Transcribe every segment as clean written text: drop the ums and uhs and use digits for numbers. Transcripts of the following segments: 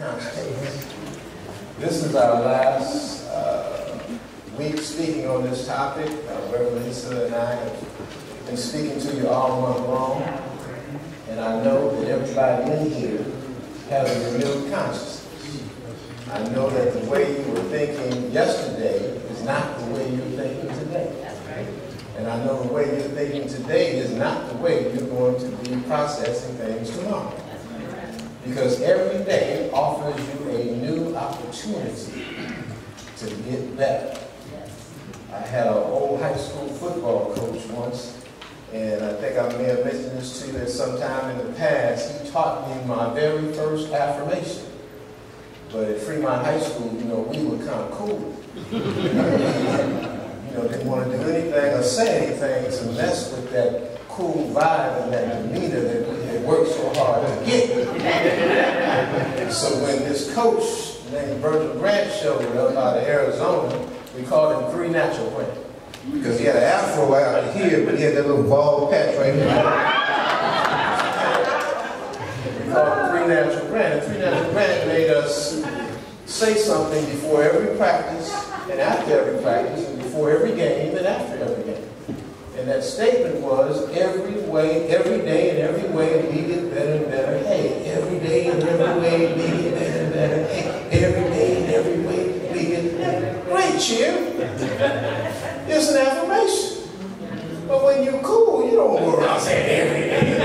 consciousness. This is our last week speaking on this topic. Reverend Lisa and I have been speaking to you all month long, and I know that everybody in here has a renewed consciousness. I know that the way you were thinking yesterday is not the way you're thinking today. That's right. And I know the way you're thinking today is not the way you're going to be processing things tomorrow. Because every day offers you a new opportunity to get better. I had an old high school football coach once, and I think I may have mentioned this to you at some time in the past. He taught me my very first affirmation. But at Fremont High School, we were kind of cool. Didn't want to do anything or say anything to mess with that cool vibe and that demeanor that we had worked so hard to get. So when this coach named Virgil Grant showed up out of Arizona, we called him Three Natural Grant. Because he had an afro out here, but he had that little bald patch right here. We called him Three Natural Grant. And Three Natural Grant made us say something before every practice and after every practice, and before every game and after every game. And that statement was, every day and every way we get better and better. Hey, every day and every way we get better and better. Hey, every day and every way we get better. Great cheer. It's an affirmation. But when you're cool, you don't go around saying every day.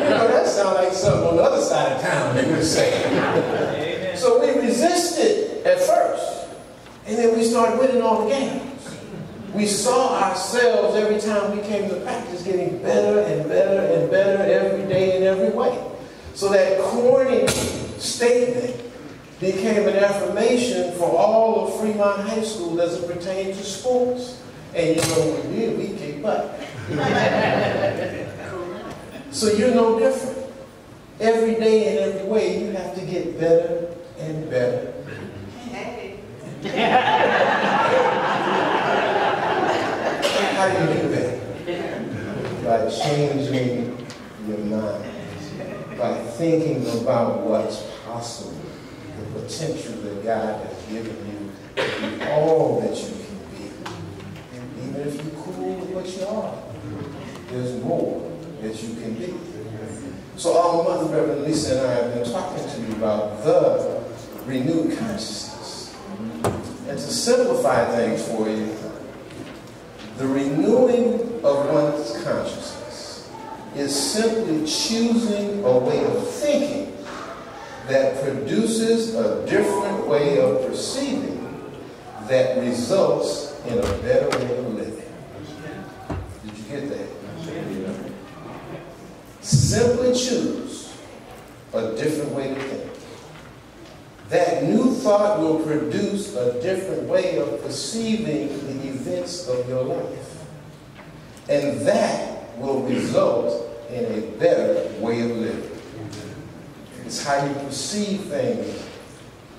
That sounds like something on the other side of town they would say. So we resisted at first. And then we started winning all the games. We saw ourselves every time we came to practice getting better and better and better every day in every way. So that corny statement became an affirmation for all of Fremont High School as it pertained to sports. And what we did, we kicked butt. So you're no different. Every day and every way you have to get better and better. How do you do that? By changing your mind, by thinking about what's possible, the potential that God has given you to be all that you can be. And even if you're cool with what you are, there's more that you can be. So our mother, Reverend Lisa, and I have been talking to you about the renewed consciousness. And to simplify things for you, the renewing of one's consciousness is simply choosing a way of thinking that produces a different way of perceiving that results in a better way of living. Did you get that? Simply choose a different way to think. That new thought will produce a different way of perceiving the events of your life. And that will result in a better way of living. It's how you perceive things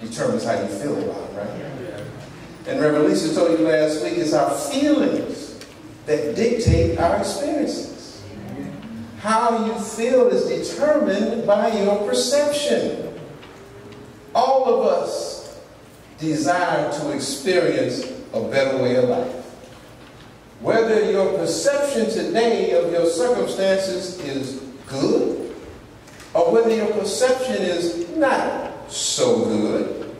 determines how you feel about it, right? And Reverend Lisa told you last week, it's our feelings that dictate our experiences. How you feel is determined by your perception. All of us desire to experience a better way of life. Whether your perception today of your circumstances is good, or whether your perception is not so good,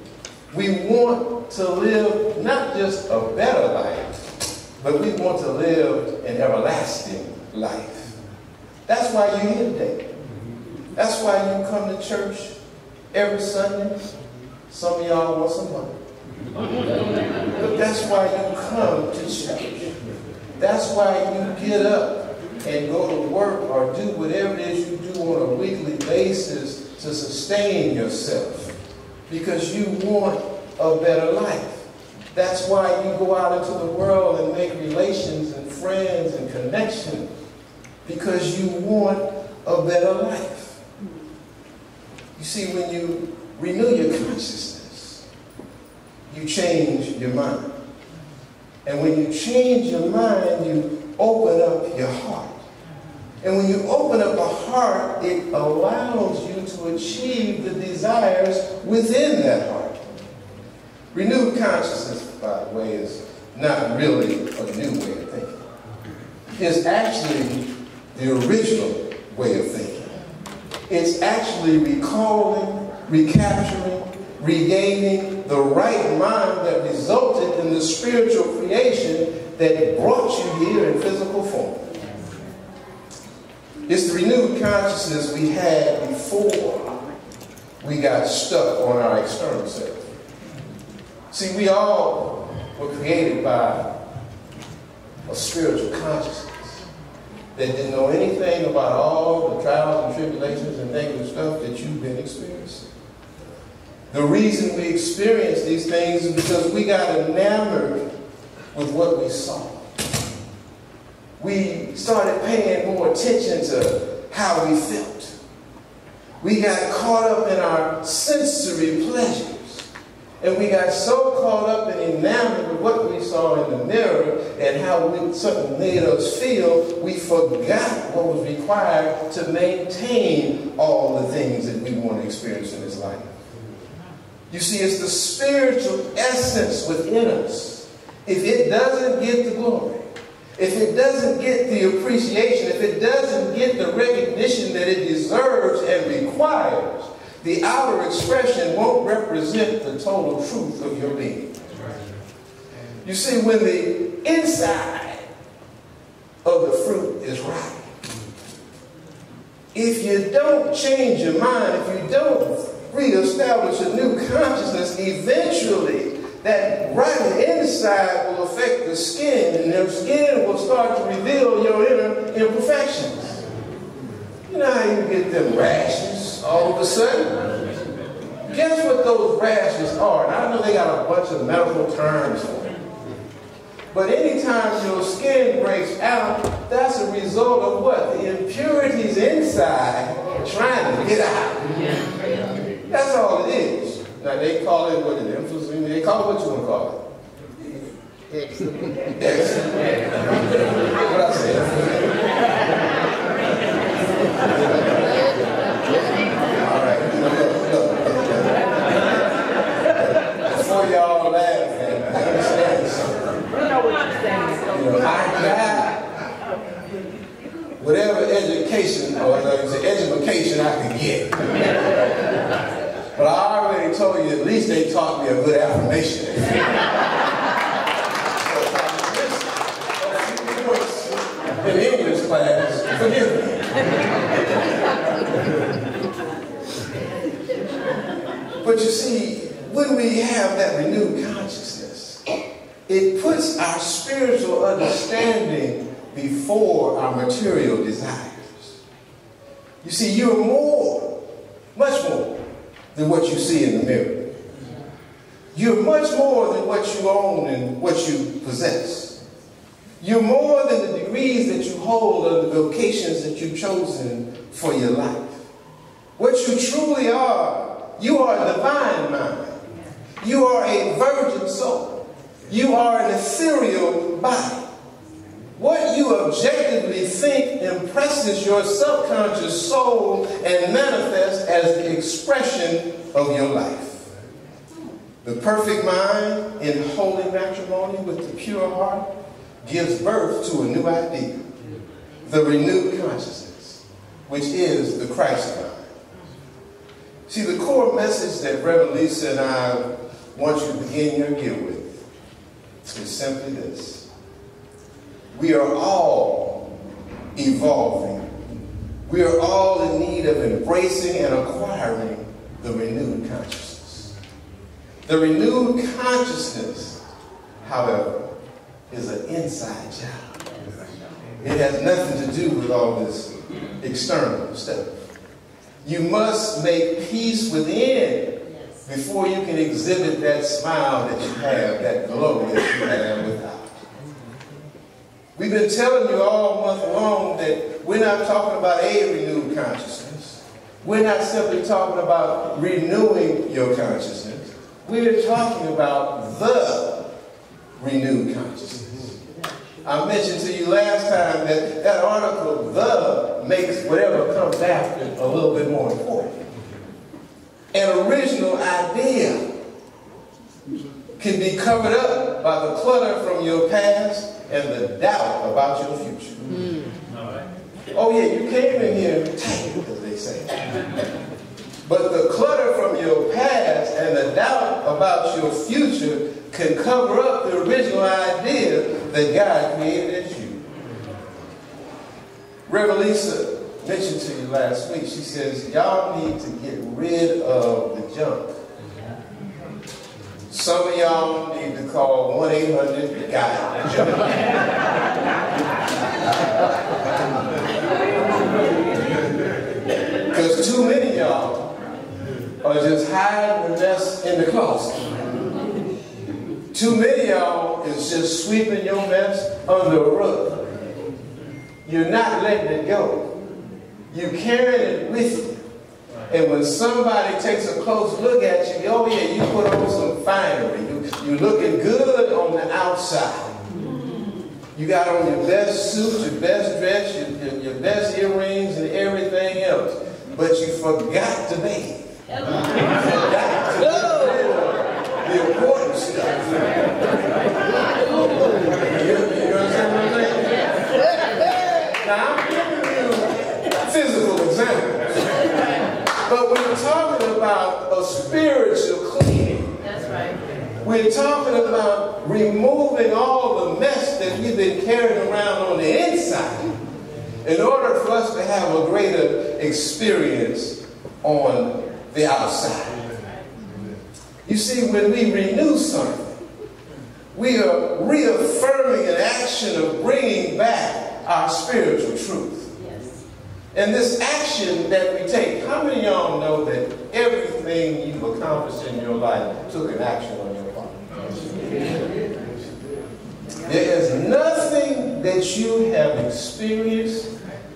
we want to live not just a better life, but we want to live an everlasting life. That's why you're here today. That's why you come to church every Sunday. Some of y'all once a month. But that's why you come to church. That's why you get up and go to work or do whatever it is you do on a weekly basis to sustain yourself. Because you want a better life. That's why you go out into the world and make relations and friends and connections. Because you want a better life. You see, when you renew your consciousness, you change your mind. And when you change your mind, you open up your heart. And when you open up a heart, it allows you to achieve the desires within that heart. Renewed consciousness, by the way, is not really a new way of thinking. It's actually the original way of thinking. It's actually recalling, recapturing, regaining the right mind that resulted in the spiritual creation that brought you here in physical form. It's the renewed consciousness we had before we got stuck on our external self. See, we all were created by a spiritual consciousness that didn't know anything about all the trials and tribulations and negative stuff that you've been experiencing. The reason we experience these things is because we got enamored with what we saw. We started paying more attention to how we felt. We got caught up in our sensory pleasures. And we got so caught up and enamored with what we saw in the mirror and how something made us feel, we forgot what was required to maintain all the things that we want to experience in this life. You see, it's the spiritual essence within us. If it doesn't get the glory, if it doesn't get the appreciation, if it doesn't get the recognition that it deserves and requires, the outer expression won't represent the total truth of your being. You see, when the inside of the fruit is right, if you don't change your mind, if you don't reestablish a new consciousness, eventually that right inside will affect the skin, and the skin will start to reveal your inner imperfections. You know how you get them rashes all of a sudden? Guess what those rashes are? And I know they got a bunch of medical terms for it. But anytime your skin breaks out, that's a result of what? The impurities inside trying to get out. That's all it is. Now they call it what? An emphysema. They call it what you want to call it. Excellent. What I said? All right. Look. Before y'all laugh, man, I understand something. You know what you're saying. You know, I got whatever education or education I could get. But I already told you, at least they taught me a good affirmation. In English class, forgive me. But you see, when we have that renewed consciousness, it puts our spiritual understanding before our material desires. You see, you're more, much more, than what you see in the mirror. You're much more than what you own and what you possess. You're more than the degrees that you hold or the vocations that you've chosen for your life. What you truly are, you are a divine mind. You are a virgin soul. You are an ethereal body. What you objectively think impresses your subconscious soul and manifests as the expression of your life. The perfect mind in holy matrimony with the pure heart gives birth to a new idea, the renewed consciousness, which is the Christ mind. See, the core message that Reverend Lisa and I want you to begin your year with is simply this. We are all evolving. We are all in need of embracing and acquiring the renewed consciousness. The renewed consciousness, however, is an inside job. It has nothing to do with all this external stuff. You must make peace within before you can exhibit that smile that you have, that glow that you have without. We've been telling you all month long that we're not talking about a renewed consciousness. We're not simply talking about renewing your consciousness. We're talking about the renewed consciousness. I mentioned to you last time that that article, the, makes whatever comes after a little bit more important. An original idea can be covered up by the clutter from your past and the doubt about your future. Oh yeah, you came in here tight, as they say. But the clutter from your past and the doubt about your future can cover up the original idea that God created as you. Reverend Lisa mentioned to you last week, she says, y'all need to get rid of the junk. Some of y'all need to call 1-800-GOT. Because too many of y'all are just hiding the mess in the closet. Too many of y'all is just sweeping your mess under a rug. You're not letting it go. You're carrying it with you. And when somebody takes a close look at you, oh yeah, you put on some finery. You're looking good on the outside. You got on your best suit, your best dress, your best earrings and everything else. But you forgot to bathe. You forgot to do the important stuff. You understand what I'm saying? Now I'm giving you physical examples. But we're talking about a spiritual cleaning. That's right. We're talking about removing all the mess that we've been carrying around on the inside in order for us to have a greater experience on the outside. You see, when we renew something, we are reaffirming an action of bringing back our spiritual truth. And this action that we take, how many of y'all know that everything you've accomplished in your life took an action on your part? There is nothing that you have experienced,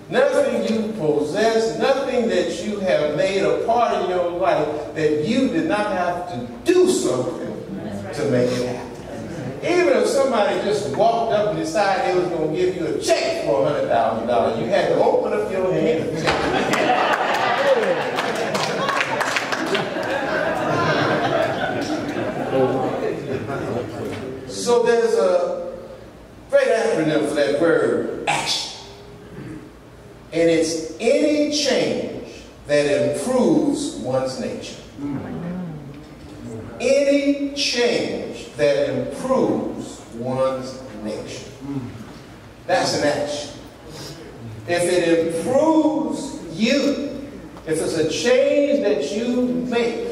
nothing you possess, nothing that you have made a part of your life that you did not have to do something to make it happen. Even if somebody just walked up and decided they was going to give you a check for $100,000, you had to open up your hand and check. So there's a great acronym for that word, action. And it's any change that improves one's nature. Any change that improves one's nature. That's an action. If it improves you, if it's a change that you make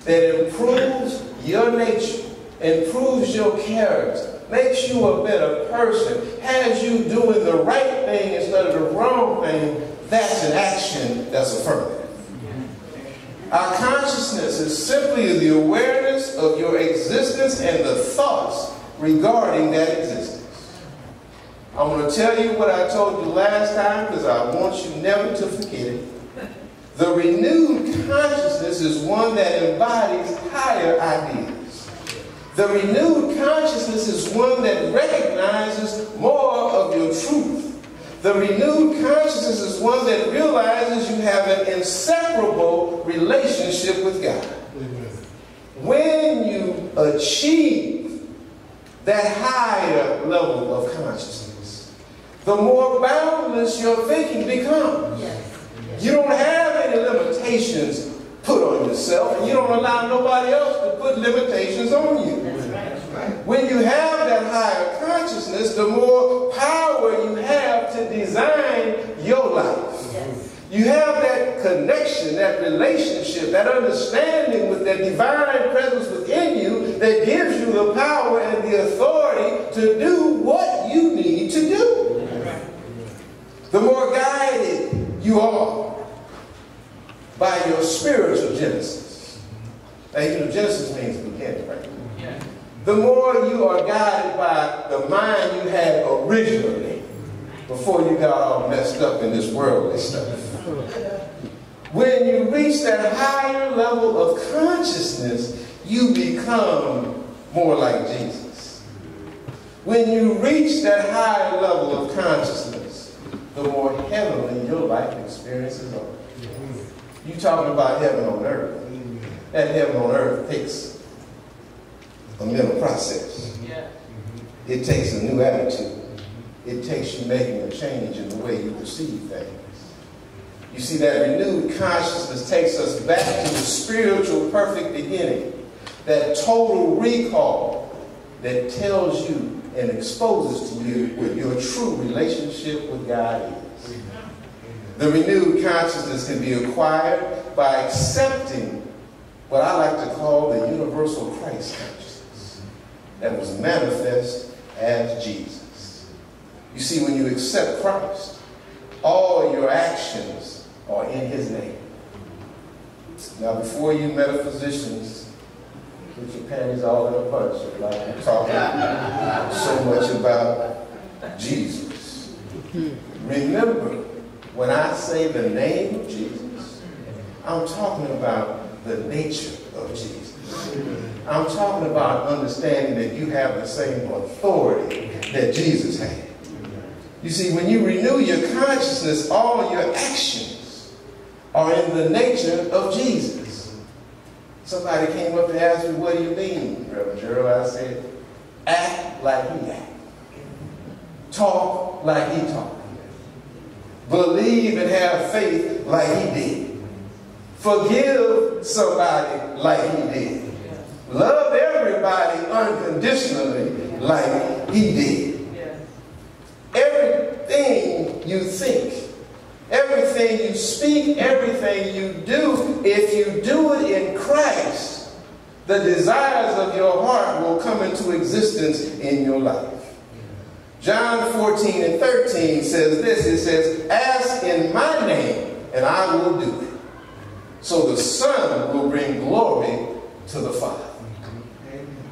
that improves your nature, improves your character, makes you a better person, has you doing the right thing instead of the wrong thing, that's an action that's affirmative. Our consciousness is simply the awareness of your existence and the thoughts regarding that existence. I'm going to tell you what I told you last time because I want you never to forget it. The renewed consciousness is one that embodies higher ideas. The renewed consciousness is one that recognizes more of your truth. The renewed consciousness is one that realizes you have an inseparable relationship with God. When you achieve that higher level of consciousness, the more boundless your thinking becomes. You don't have any limitations put on yourself, and you don't allow nobody else to put limitations on you. When you have that higher consciousness, the more power you have to design your life. You have that connection, that relationship, that understanding with that divine presence within you that gives you the power and the authority to do what you need to do. The more guided you are by your spiritual Genesis. Now, you know, Genesis means beginning, right? The more you are guided by the mind you had originally before you got all messed up in this worldly stuff. When you reach that higher level of consciousness, you become more like Jesus. When you reach that higher level of consciousness, the more heavenly your life experiences are. You talking about heaven on earth. That heaven on earth takes a mental process. It takes a new attitude. It takes you making a change in the way you perceive things. You see, that renewed consciousness takes us back to the spiritual perfect beginning, that total recall that tells you and exposes to you what your true relationship with God is. The renewed consciousness can be acquired by accepting what I like to call the universal Christ consciousness that was manifest as Jesus. You see, when you accept Christ, all your actions are in his name. Now, before you metaphysicians get your panties all in a bunch, like you're talking so much about Jesus, remember, when I say the name of Jesus, I'm talking about the nature of Jesus. I'm talking about understanding that you have the same authority that Jesus had. You see, when you renew your consciousness, all your actions are in the nature of Jesus. Somebody came up and asked me, what do you mean, Reverend Jerrold? I said, act like he acted. Talk like he talked. Believe and have faith like he did. Forgive somebody like he did. Love everybody unconditionally like he did. Everything you think, everything you speak, everything you do, if you do it in Christ, the desires of your heart will come into existence in your life. John 14:13 says this, it says, ask in my name and I will do it. So the Son will bring glory to the Father.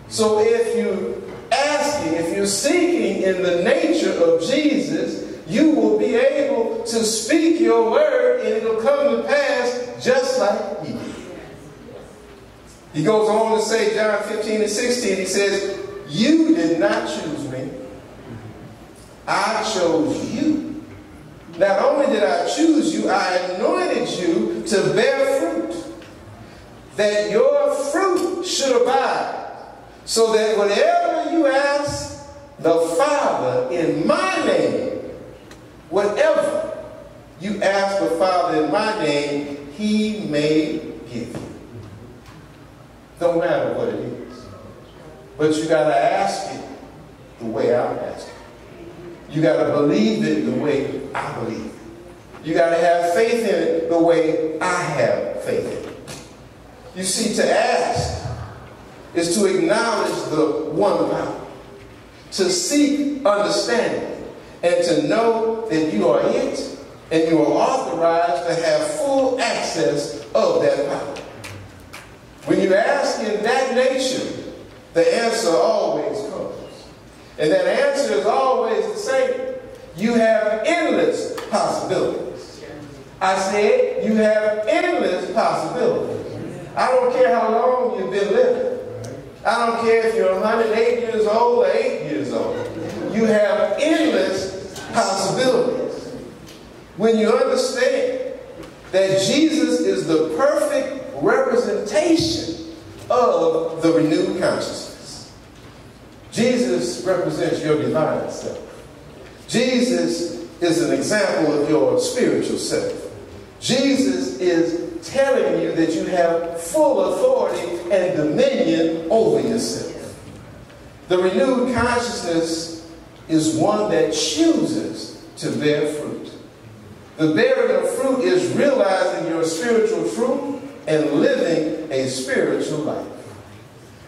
So if you're asking, if you're seeking in the nature of Jesus, you will be able to speak your word and it'll come to pass just like he did. He goes on to say, John 15:16, he says, you did not choose me. I chose you. Not only did I choose you, I anointed you to bear fruit, that your fruit should abide, so that whatever you ask the Father in my name, whatever you ask the Father in my name, he may give you. Don't matter what it is. But you got to ask it the way I'm asking. You got to believe it the way I believe it. You got to have faith in it the way I have faith in it. You see, to ask is to acknowledge the one God, to seek understanding, and to know that you are it, and you are authorized to have full access of that power. When you ask in that nature, the answer always comes. And that answer is always the same. You have endless possibilities. I said you have endless possibilities. I don't care how long you've been living. I don't care if you're 108 years old or 8 years old. You have endless possibilities. When you understand that Jesus is the perfect representation of the renewed consciousness. Jesus represents your divine self. Jesus is an example of your spiritual self. Jesus is telling you that you have full authority and dominion over yourself. The renewed consciousness is one that chooses to bear fruit. The bearing of fruit is realizing your spiritual truth and living a spiritual life.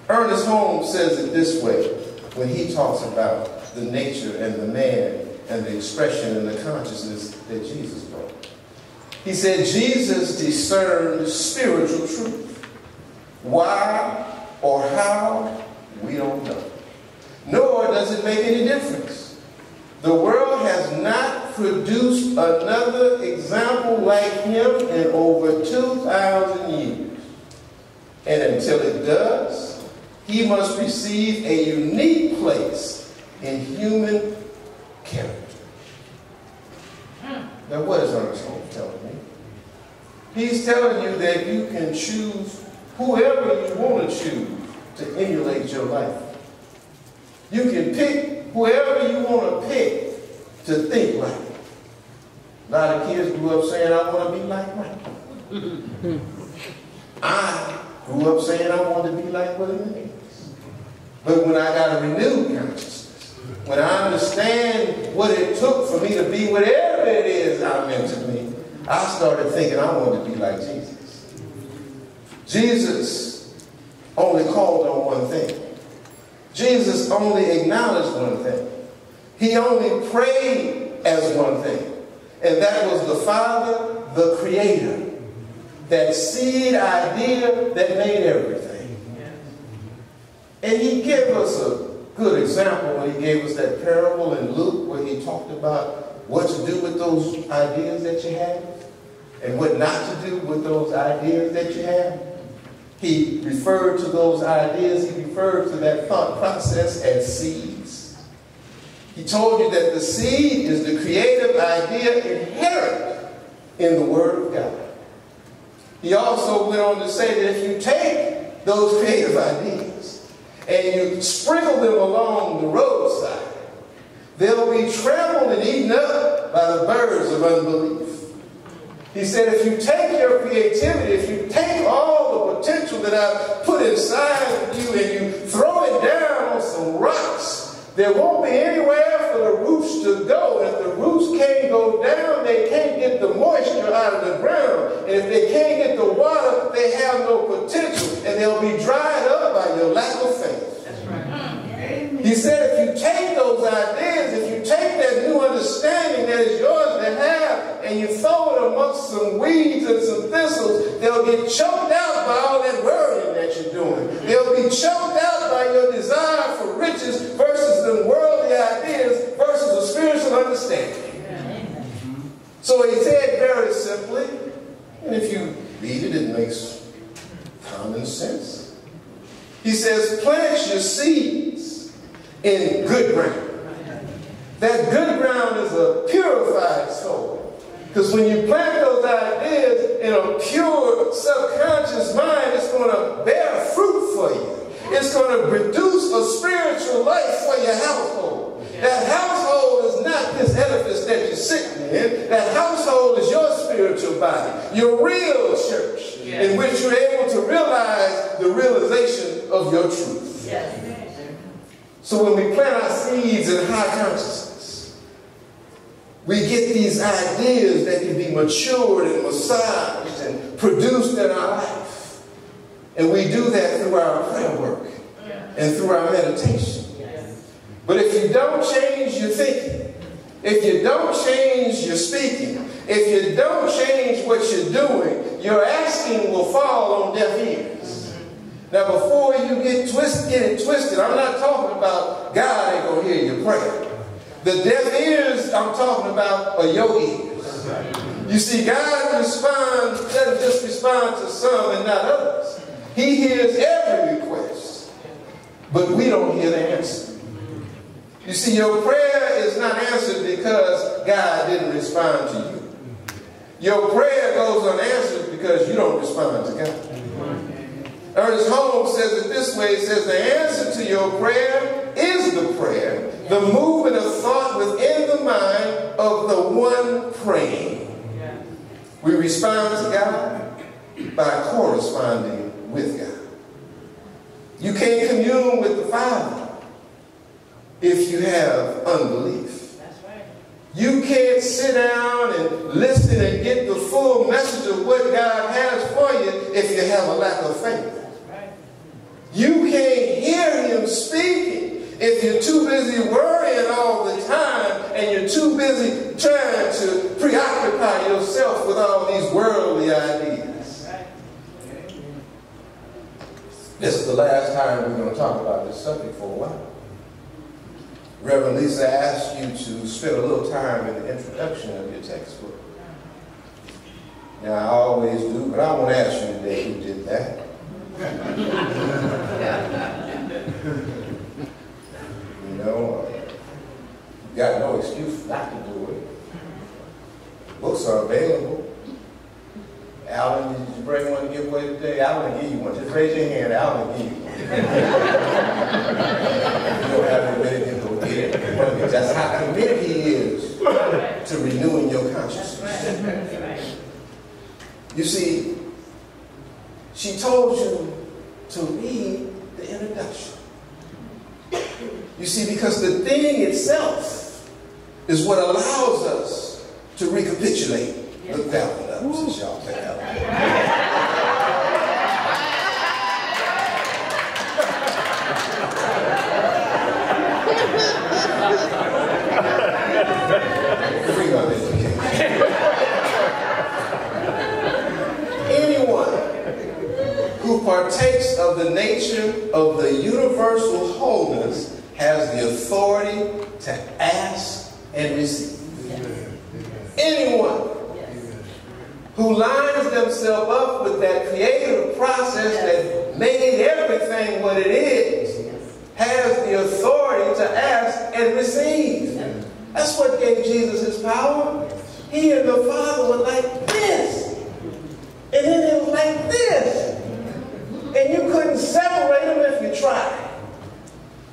Ernest Holmes says it this way when he talks about the nature and the man and the expression and the consciousness that Jesus brought. He said, Jesus discerned spiritual truth. Why or how, we don't know. Nor does it make any difference. The world has not produced another example like him in over 2,000 years. And until it does, he must receive a unique place in human character. Now, what is Ernest Holmes telling me? He's telling you that you can choose whoever you want to choose to emulate your life. You can pick whoever you want to pick to think like. A lot of kids grew up saying, I want to be like Mike. I grew up saying I want to be like William Hicks. But when I got a renewed consciousness, when I understand what it took for me to be whatever it is I'm meant to be, I started thinking I wanted to be like Jesus. Jesus only called on one thing. Jesus only acknowledged one thing. He only prayed as one thing. And that was the Father, the Creator. That seed idea that made everything. And he gave us a good example when he gave us that parable in Luke where he talked about what to do with those ideas that you have and what not to do with those ideas that you have. He referred to those ideas, he referred to that thought process as seeds. He told you that the seed is the creative idea inherent in the Word of God. He also went on to say that if you take those creative ideas and you sprinkle them along the roadside, they'll be trampled and eaten up by the birds of unbelief. He said if you take your creativity, if you take all the potential that I've put inside of you and you throw it down on some rocks, there won't be anywhere for the roots to go. If the roots can't go down, they can't get the moisture out of the ground. And if they can't get the water, they have no potential. And they'll be dried up by your lack of faith. That's right. He said if you take those ideas, if you take that new understanding that is yours to have, and you throw it amongst some weeds and some thistles, they'll get choked out by all that worrying that you're doing. They'll be choked out by your desire for riches versus the worldly ideas versus a spiritual understanding. So he said very simply, and if you read it, it makes common sense. He says, plant your seeds in good ground. That good ground is a purified soil. Because when you plant those ideas in a pure subconscious mind, it's going to bear fruit for you. It's going to produce a spiritual life for your household. That household is not this edifice that you're sitting in. That household is your spiritual body, your real church, in which you're able to realize the realization of your truth. Yes. So when we plant our seeds in high consciousness, we get these ideas that can be matured and massaged and produced in our life. And we do that through our prayer work and through our meditation. But if you don't change your thinking, if you don't change your speaking, if you don't change what you're doing, your asking will fall on deaf ears. Now before you get it twisted, I'm not talking about God ain't going to hear your prayer. The deaf ears I'm talking about are your ears. You see, God doesn't just respond to some and not others. He hears every request, but we don't hear the answer. You see, your prayer is not answered because God didn't respond to you. Your prayer goes unanswered because you don't respond to God. Ernest Holmes says it this way. He says the answer to your prayer is the prayer, the movement of thought within the mind of the one praying. We respond to God by corresponding with God. You can't commune with the Father if you have unbelief. That's right. You can't sit down and listen and get the full message of what God has for you if you have a lack of faith. That's right. You can't hear Him speaking if you're too busy worrying all the time and you're too busy trying to preoccupy yourself with all these worldly ideas. Right. This is the last time we're going to talk about this subject for a while. Reverend Lisa asked you to spend a little time in the introduction of your textbook. Now, I always do, but I won't ask you today who did that. You know, got no excuse not to do it. Books are available. Alan, did you bring one to give away today? Alan will give you one. Just raise your hand. Alan will give you one. You don't have the ability to go get it. That's how committed he is to renewing your consciousness. You see, she told you to read the introduction. You see, because the thing itself is what allows us to recapitulate. Look that one up since y'all picked that one. Freedom of education. Anyone who partakes of the nature of the universal wholeness has the authority to ask and receive. Anyone who lines themselves up with that creative process that made everything what it is has the authority to ask and receive. That's what gave Jesus his power. He and the Father were like this. And then it was like this. And you couldn't separate them if you tried.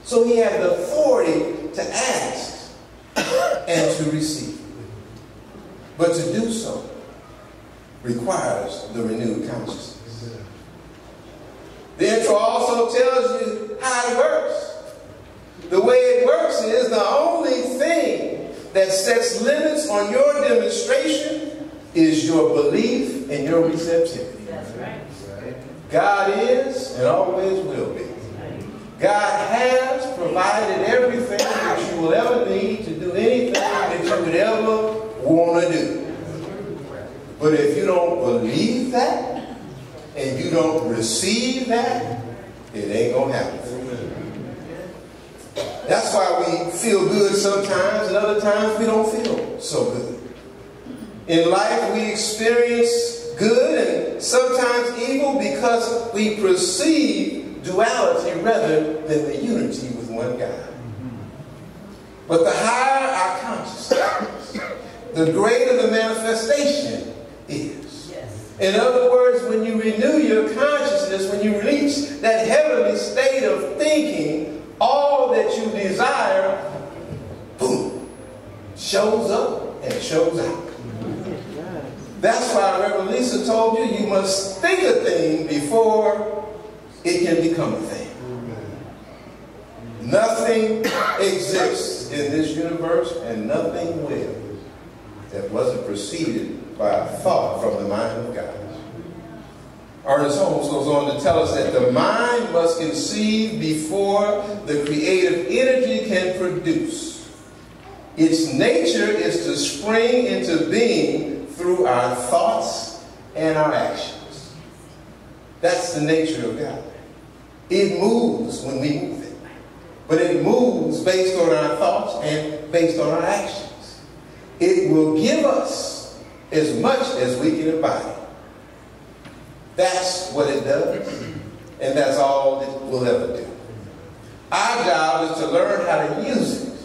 So he had the authority to ask and to receive. But to do so requires the renewed consciousness. The intro also tells you how it works. The way it works is the only thing that sets limits on your demonstration is your belief and your receptivity. That's right. God is and always will be. God has provided everything that you will ever need to do anything that you would ever want to do. But if you don't believe that and you don't receive that, it ain't going to happen. That's why we feel good sometimes and other times we don't feel so good. In life we experience good and sometimes evil because we perceive duality rather than the unity with one God. But the higher our consciousness, the greater the manifestation is. In other words, when you renew your consciousness, when you reach that heavenly state of thinking, all that you desire, boom, shows up and shows out. That's why Reverend Lisa told you, you must think a thing before it can become a thing. Nothing exists in this universe and nothing will that wasn't preceded by a thought from the mind of God. Ernest Holmes goes on to tell us that the mind must conceive before the creative energy can produce. Its nature is to spring into being through our thoughts and our actions. That's the nature of God. It moves when we move it. But it moves based on our thoughts and based on our actions. It will give us as much as we can embody. That's what it does. And that's all it will ever do. Our job is to learn how to use it.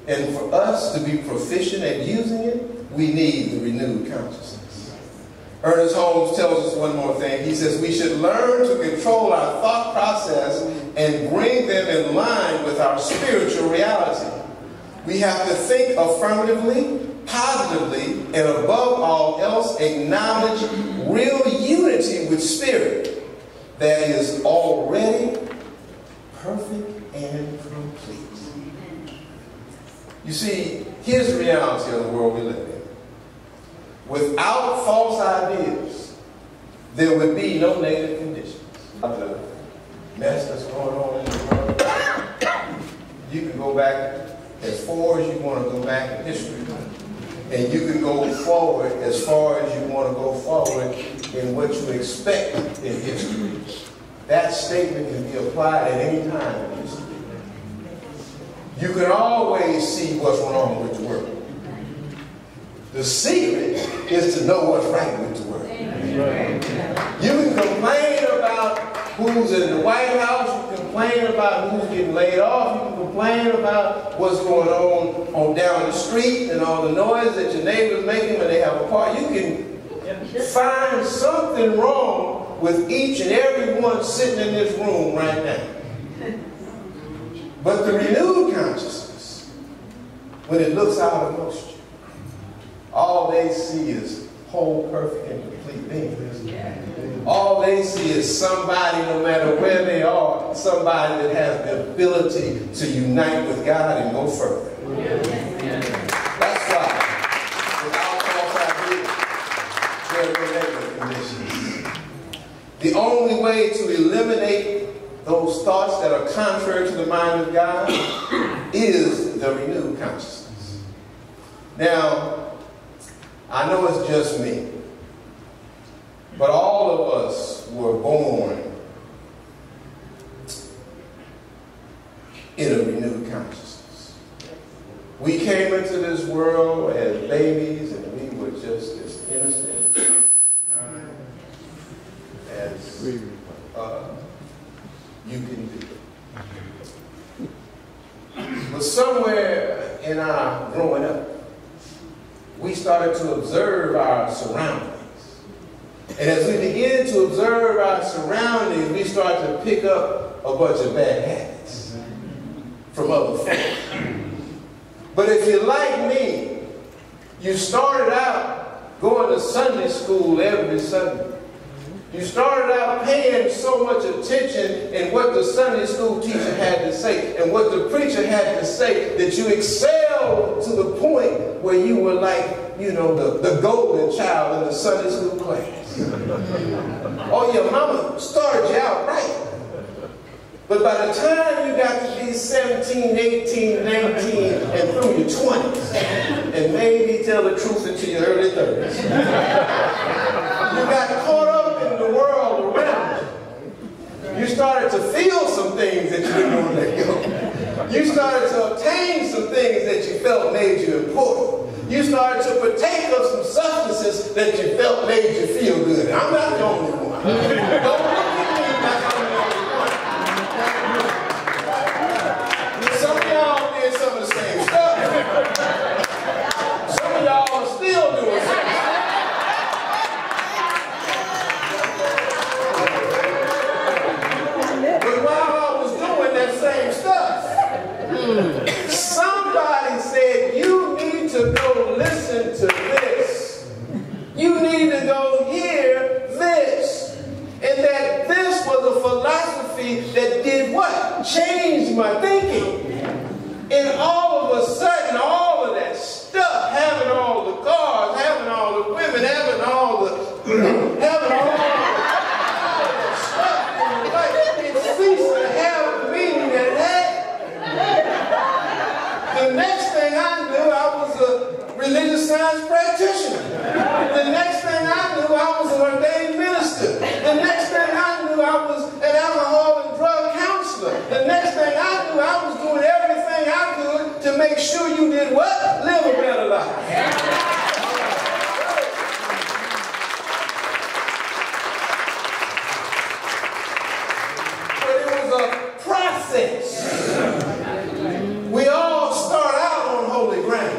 And for us to be proficient at using it, we need the renewed consciousness. Ernest Holmes tells us one more thing. He says we should learn to control our thought process and bring them in line with our spiritual reality. We have to think affirmatively, positively, and above all else acknowledge real unity with spirit that is already perfect and complete. You see, here's the reality of the world we live in. Without false ideas, there would be no negative conditions. The mess that's going on in the world, you can go back as far as you want to go back in history. And you can go forward as far as you want to go forward in what you expect in history. That statement can be applied at any time in history. You can always see what's wrong with the world. The secret is to know what's right with the world. You can complain about who who's in the White House, you complain about who's getting laid off, you can complain about what's going on down the street and all the noise that your neighbors making when they have a party. You can find something wrong with each and every one sitting in this room right now. But the renewed consciousness, when it looks out amongst you, all they see is whole, perfect, and complete beings. All they see is somebody, no matter where they are, somebody that has the ability to unite with God and go further. That's why, without false ideas, there are negative conditions. The only way to eliminate those thoughts that are contrary to the mind of God is the renewed consciousness. Now, I know it's just me, but all of us were born in a renewed consciousness. We came into this world as babies, and we were just as innocent as you can be. But somewhere in our growing up, we started to observe our surroundings. And as we begin to observe our surroundings, we start to pick up a bunch of bad habits from other folks. But if you're like me, you started out going to Sunday school every Sunday. You started out paying so much attention in what the Sunday school teacher had to say and what the preacher had to say that you excelled to the point where you were like, you know, the golden child in the Sunday school class. Oh, your mama started you out right. But by the time you got to be 17, 18, 19, and through your 20s, and maybe tell the truth into your early 30s, you got caught up in the world around you. You started to feel some things that you didn't want to let go. You started to obtain some things that you felt made you important. You started to partake of some substances that you felt made you feel good. And I'm not the only one. Don't look at me like I'm the only one. Some of y'all did some of the same stuff. Some of y'all are still doing something. But while I was doing that same stuff, somebody said, you need to go listen to this. You need to go hear this. And that this was a philosophy that did what? Changed my thinking. And all of a sudden, all of that stuff, having all the cars, having all the women, having all the stuff in your life, it ceased to have the meaning that it had. The next thing I knew, I was a religious science practitioner. The next thing I knew, I was an ordained minister. The next thing I knew, I was an alcohol and drug counselor. The next thing I knew, I was doing everything I could to make sure you did what? Live a better life. But it was a process. We all start out on holy ground.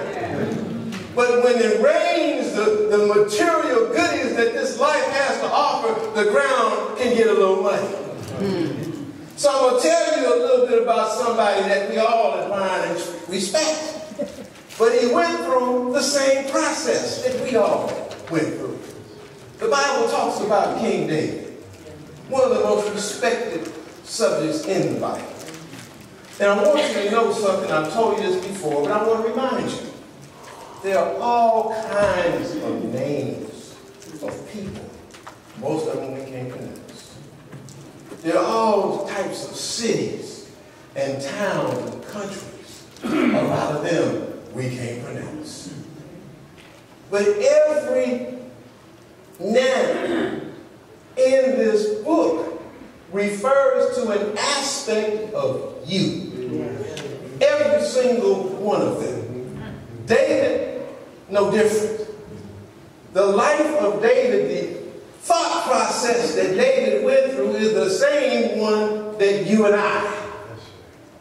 But when it rains the material goodies that this life has to offer, the ground can get a little muddy. So I'm going to tell you a little bit about somebody that we all admire and respect. But he went through the same process that we all went through. The Bible talks about King David, one of the most respected subjects in the Bible. And I want you to know something. I've told you this before, but I want to remind you. There are all kinds of names of people. Most of them we can't pronounce. There are all types of cities and towns and countries. A lot of them we can't pronounce. But every name in this book refers to an aspect of you. Every single one of them. David, no different. The life of David, the thought process that David went through is the same one that you and I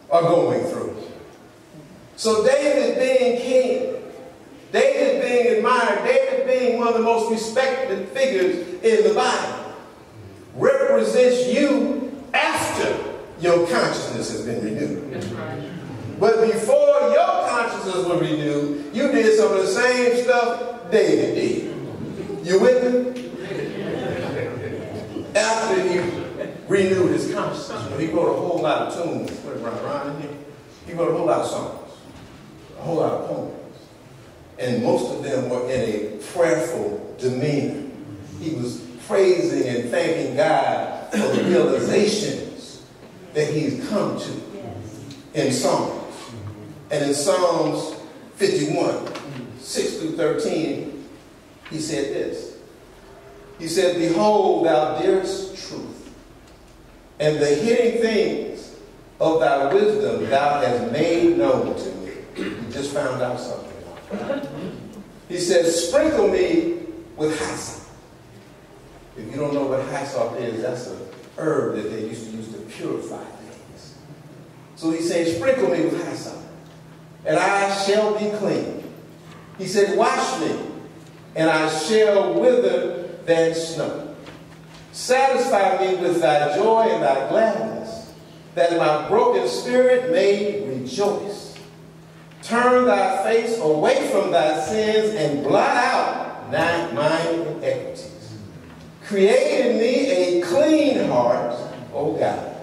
are going through. So David being king, David being admired, David being one of the most respected figures in the Bible, represents you after your consciousness has been renewed. That's right. But before your consciousness was renewed, you did some of the same stuff David did. You with me? After he renewed his consciousness, he wrote a whole lot of tunes, put it around in here. He wrote a whole lot of songs, a whole lot of poems. And most of them were in a prayerful demeanor. He was praising and thanking God for the realizations that he's come to in Psalms. And in Psalms 51, 6 through 13, he said this. He said, behold, thou dearest truth, and the hidden things of thy wisdom thou hast made known to me. You just found out something. He says, sprinkle me with hyssop. If you don't know what hyssop is, that's an herb that they used to use to purify things. So he said, sprinkle me with hyssop, and I shall be clean. He said, wash me, and I shall wither than snow. Satisfy me with thy joy and thy gladness, that my broken spirit may rejoice. Turn thy face away from thy sins and blot out mine iniquities. Create in me a clean heart, O God,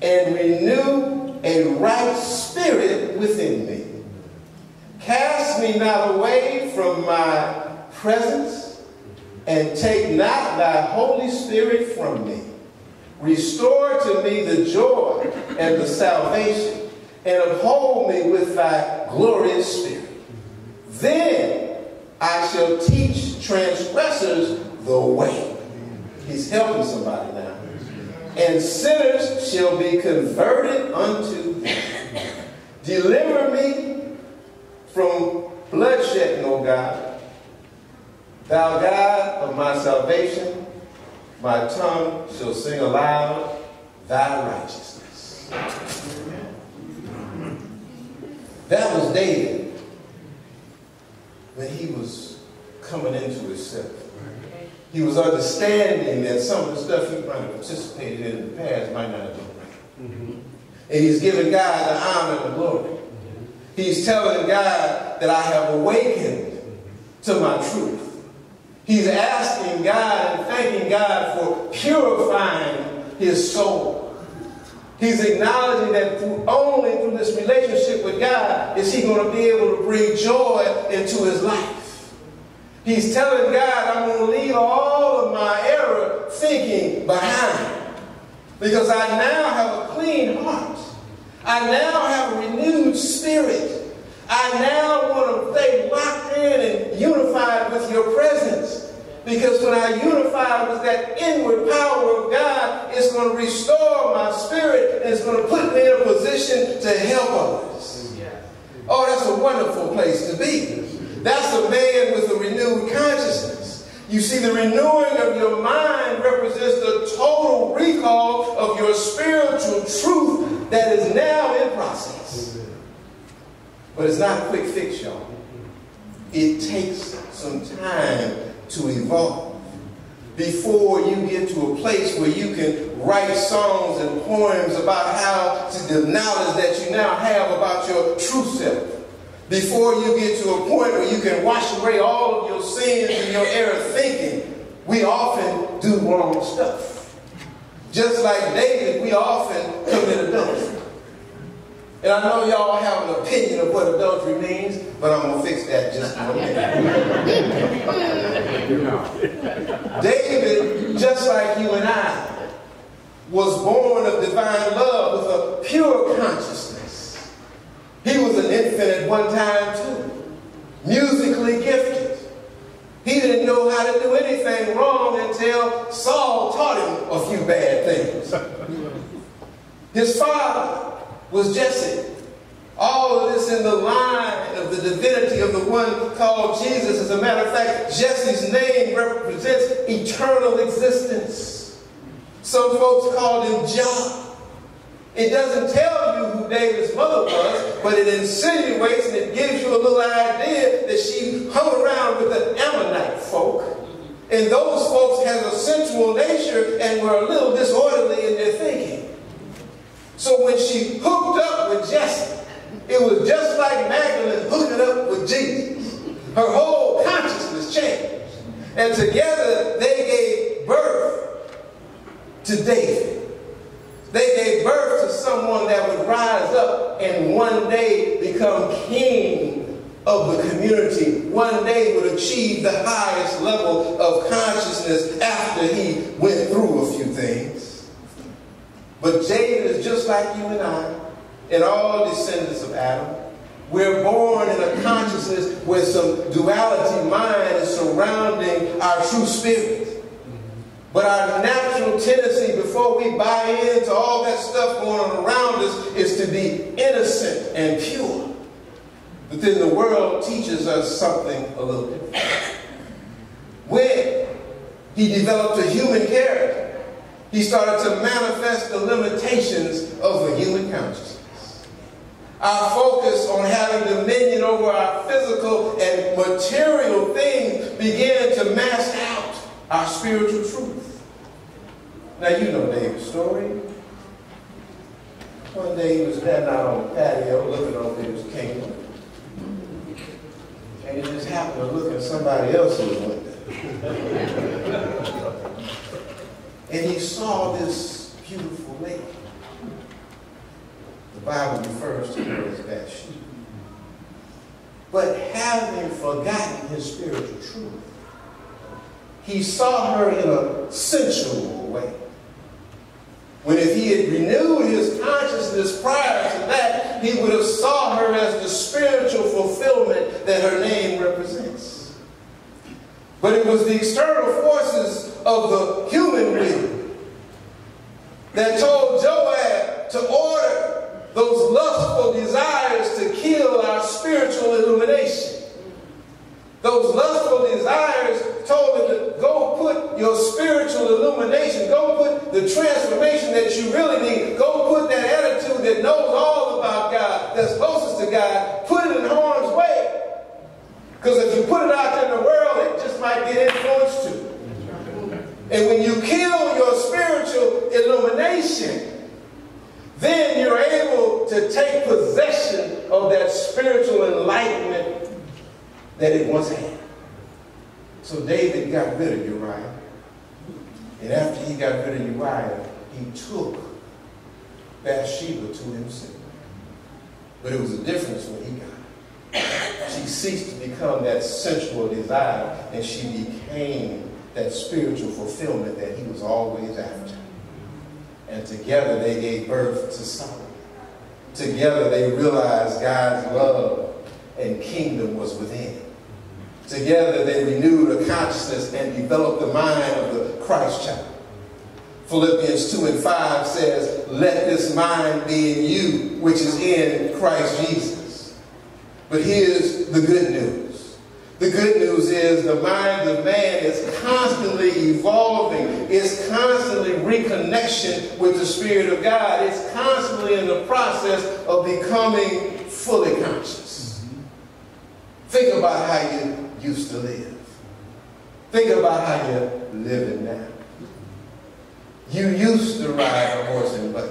and renew a right spirit within me. Cast me not away from my presence, and take not thy Holy Spirit from me. Restore to me the joy and the salvation, and uphold me with thy glorious spirit. Then I shall teach transgressors the way. He's helping somebody now. And sinners shall be converted unto thee. Deliver me from bloodshed, O God. Thou God of my salvation, my tongue shall sing aloud thy righteousness. That was David when he was coming into himself. He was understanding that some of the stuff he might have participated in the past might not have been right. And he's giving God the honor and the glory. He's telling God that I have awakened to my truth. He's asking God and thanking God for purifying his soul. He's acknowledging that only through this relationship with God is he going to be able to bring joy into his life. He's telling God, I'm going to leave all of my error thinking behind, because I now have a clean heart. I now have a renewed spirit. I now want to stay locked in and unified with your presence. Because when I unify with that inward power of God, it's going to restore my spirit and it's going to put me in a position to help others. Oh, that's a wonderful place to be. That's a man with a renewed consciousness. You see, the renewing of your mind represents the total recall of your spiritual truth that is now in process. But it's not a quick fix, y'all. It takes some time to evolve before you get to a place where you can write songs and poems about how the knowledge that you now have about your true self. Before you get to a point where you can wash away all of your sins and your error thinking. We often do wrong stuff. Just like David, we often commit adultery. And I know y'all have an opinion of what adultery means, but I'm going to fix that just in a minute. David, just like you and I, was born of divine love with a pure consciousness. He was an infant at one time too, musically gifted. He didn't know how to do anything wrong until Saul taught him a few bad things. His father was Jesse. All of this in the line of of the divinity of the one called Jesus. As a matter of fact, Jesse's name represents eternal existence. Some folks called him John. It doesn't tell you who David's mother was, but it insinuates and it gives you a little idea that she hung around with the Ammonite folk. And those folks had a sensual nature and were a little disorderly in their thinking. So when she hooked up with Jesse, it was just like Magdalene hooking up with Jesus. Her whole consciousness changed. And together they gave birth to David. They gave birth to someone that would rise up and one day become king of the community. One day would achieve the highest level of consciousness after he went through a few things. But David is just like you and I, and all descendants of Adam. We're born in a consciousness where some duality mind is surrounding our true spirit. But our natural tendency before we buy into all that stuff going on around us is to be innocent and pure. But then the world teaches us something a little different. When he developed a human character, he started to manifest the limitations of the human consciousness. Our focus on having dominion over our physical and material things began to mask out our spiritual truth. Now you know David's story. One day he was standing out on the patio looking over his kingdom. And he just happened to look at somebody else's window. And he saw this beautiful lady. The Bible refers to her as Bathsheba. But having forgotten his spiritual truth, he saw her in a sensual way. When if he had renewed his consciousness prior to that, he would have saw her as the spiritual fulfillment that her name represents. But it was the external forces of the human will that told Joab to order those lustful desires to kill our spiritual illumination. Those lustful desires told him to go put your spiritual illumination, go put the transformation that you really need, go put that attitude that knows all about God, that's closest to God, put it in harm's way. Because if you put it out there in the world, it just might get influenced too. And when you kill your spiritual illumination, then you're able to take possession of that spiritual enlightenment that it once had. So David got rid of Uriah. And after he got rid of Uriah, he took Bathsheba to himself. But it was a difference when he got her. She ceased to become that sensual desire, and she became that spiritual fulfillment that he was always after. And together they gave birth to Solomon. Together they realized God's love and kingdom was within. Together they renewed a consciousness and developed the mind of the Christ child. Philippians 2:5 says, "Let this mind be in you, which is in Christ Jesus." But here's the good news. The good news is the mind of man is constantly evolving. It's constantly reconnection with the Spirit of God. It's constantly in the process of becoming fully conscious. Think about how you used to live. Think about how you're living now. You used to ride a horse and buggy.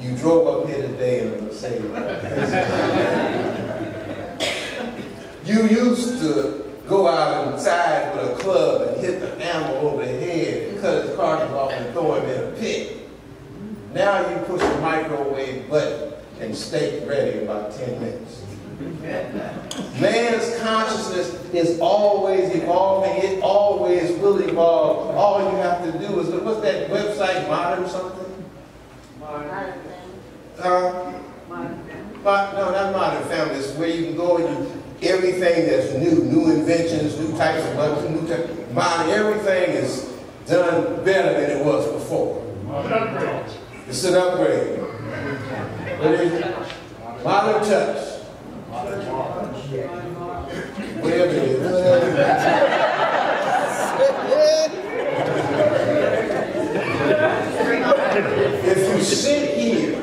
You drove up here today in a Mercedes. You used to go out inside with a club and hit the animal over the head and cut his carcass off and throw him in a pit. Now you push a microwave button and steak ready in about 10 minutes. Man's consciousness is always evolving. It always will evolve. All you have to do is, what's that website, Modern something? Modern No, not Modern Family. It's where you can go and everything that's new inventions, new types of weapons, new types. Modern, everything is done better than it was before. It's an upgrade. What is it? Modern Touch. Whatever it is. If you sit here,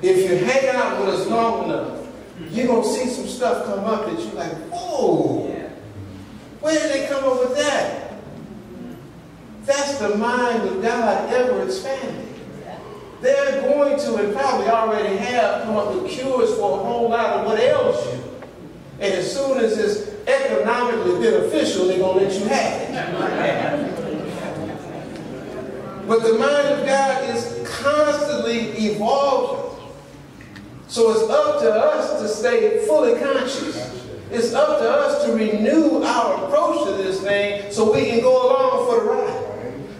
if you hang out with us long enough, you're going to see some stuff come up that you're like, whoa, where did they come up with that? That's the mind of God ever expanding. They're going to, and probably already have, come up with cures for a whole lot of what ails you. And as soon as it's economically beneficial, they're going to let you have it. But the mind of God is constantly evolving. So it's up to us to stay fully conscious. It's up to us to renew our approach to this thing so we can go along for the ride.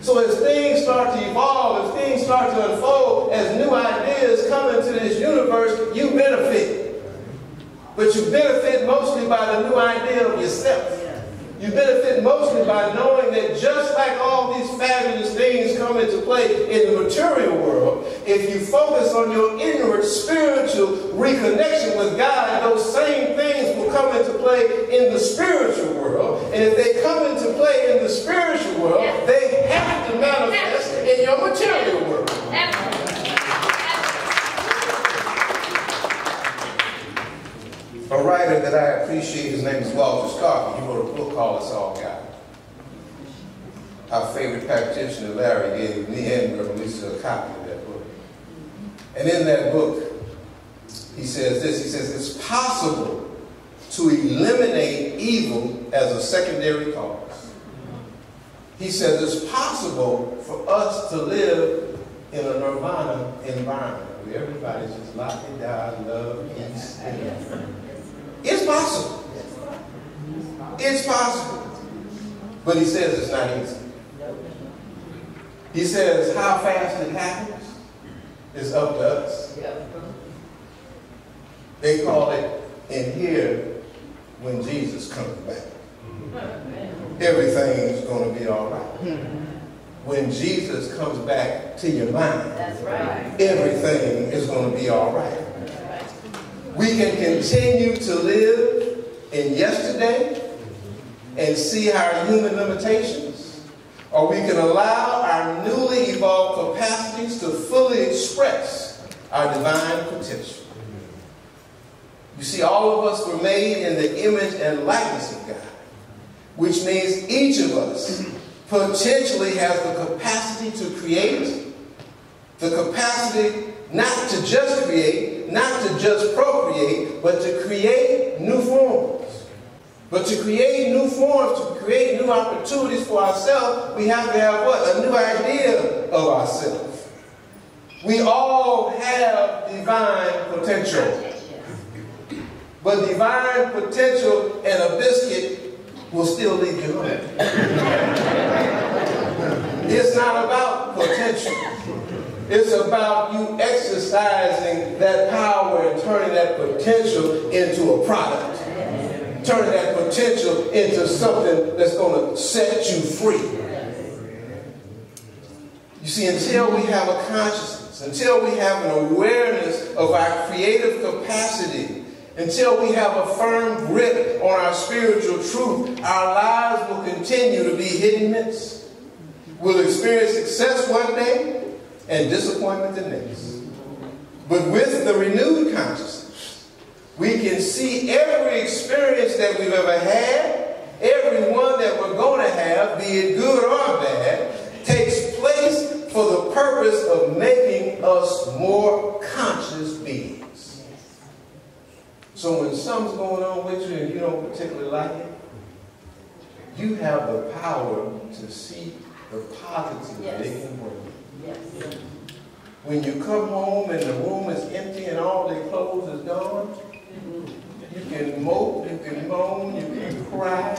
So as things start to evolve, as things start to unfold, as new ideas come into this universe, you benefit. But you benefit mostly by the new idea of yourself. You benefit mostly by knowing that just like all these fabulous things come into play in the material world, if you focus on your inward spiritual reconnection with God, those same things will come into play in the spiritual world. And if they come into play in the spiritual world, they have to manifest in your material world. A writer that I appreciate, his name is Walter Scott. He wrote a book called It's All God. Our favorite practitioner, Larry, gave me and Lisa a copy of that book. And in that book, he says this. He says, it's possible to eliminate evil as a secondary cause. He says it's possible for us to live in a nirvana environment where everybody's just locking down, love, peace, and it's possible. It's possible. But he says it's not easy. He says how fast it happens is up to us. They call it in here when Jesus comes back. Everything's going to be all right. When Jesus comes back to your mind, everything is going to be all right. We can continue to live in yesterday and see our human limitations, or we can allow our newly evolved capacities to fully express our divine potential. You see, all of us were made in the image and likeness of God, which means each of us potentially has the capacity to create, the capacity not to just create, not to just procreate, but to create new forms. But to create new forms, to create new opportunities for ourselves, we have to have what? A new idea of ourselves. We all have divine potential. But divine potential and a biscuit will still leave you hungry. It's not about potential. It's about you exercising that power and turning that potential into a product. Turning that potential into something that's going to set you free. You see, until we have a consciousness, until we have an awareness of our creative capacity, until we have a firm grip on our spiritual truth, our lives will continue to be hit and miss. We'll experience success one day and disappointment the next. But with the renewed consciousness, we can see every experience that we've ever had, every one that we're going to have, be it good or bad, takes place for the purpose of making us more conscious beings. So when something's going on with you and you don't particularly like it, you have the power to see the positive that it can bring. Yes. When you come home and the room is empty and all their clothes is gone, you can mope, you can moan, you can cry,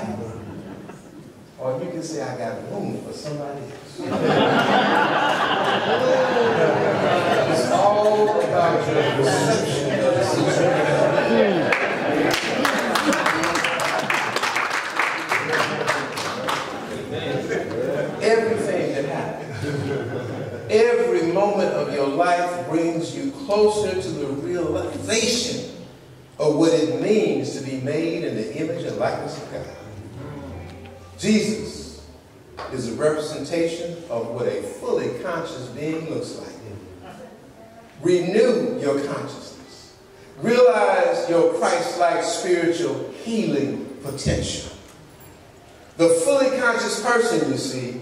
or you can say, I got room for somebody else. It's all about your perception of the situation. Everything that happens, every moment of your life brings you closer to the realization of what it means to be made in the image and likeness of God. Jesus is a representation of what a fully conscious being looks like. Renew your consciousness. Realize your Christ-like spiritual healing potential. The fully conscious person, you see,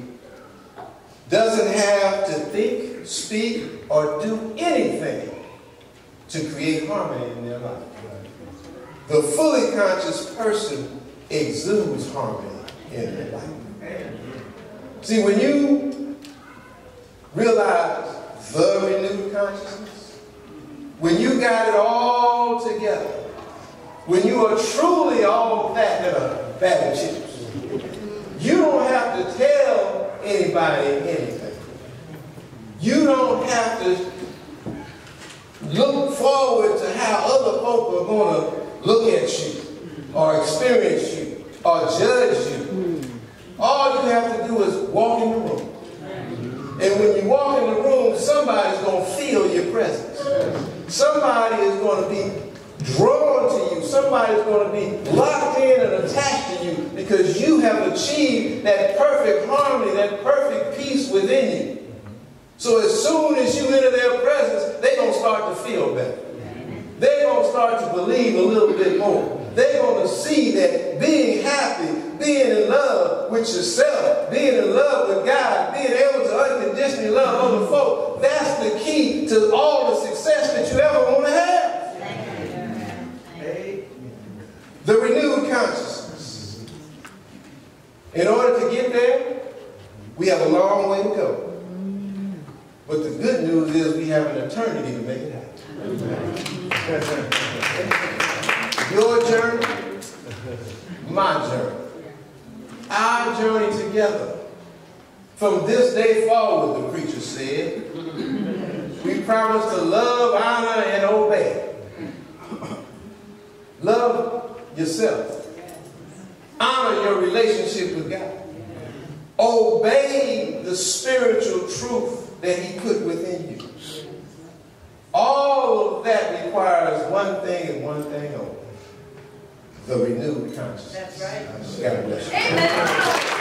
doesn't have to think, speak, or do anything to create harmony in their life. The fully conscious person exudes harmony in their life. See, when you realize the renewed consciousness, when you got it all together, when you are truly all that in a bag of chips, you don't have to tell anybody anything. You don't have to look forward to how other folk are going to look at you or experience you or judge you. All you have to do is walk in the room. And when you walk in the room, somebody's going to feel your presence. Somebody is going to be drawn to you. Somebody's going to be locked in and attached to you because you have achieved that perfect harmony, that perfect peace within you. So as soon as you enter their presence, they're going to start to feel better. They're going to start to believe a little bit more. They're going to see that being happy, being in love with yourself, being in love with God, being able to unconditionally love other folk, that's the key to all the success that you ever want to have. The renewed consciousness. In order to get there, we have a long way to go. But the good news is we have an eternity to make it happen. Your journey, my journey, our journey together. From this day forward, the preacher said, we promise to love, honor, and obey. Love yourself. Honor your relationship with God. Obey the spiritual truth that He put within you. All of that requires one thing and one thing only. The renewed consciousness. That's right. God bless you. Amen.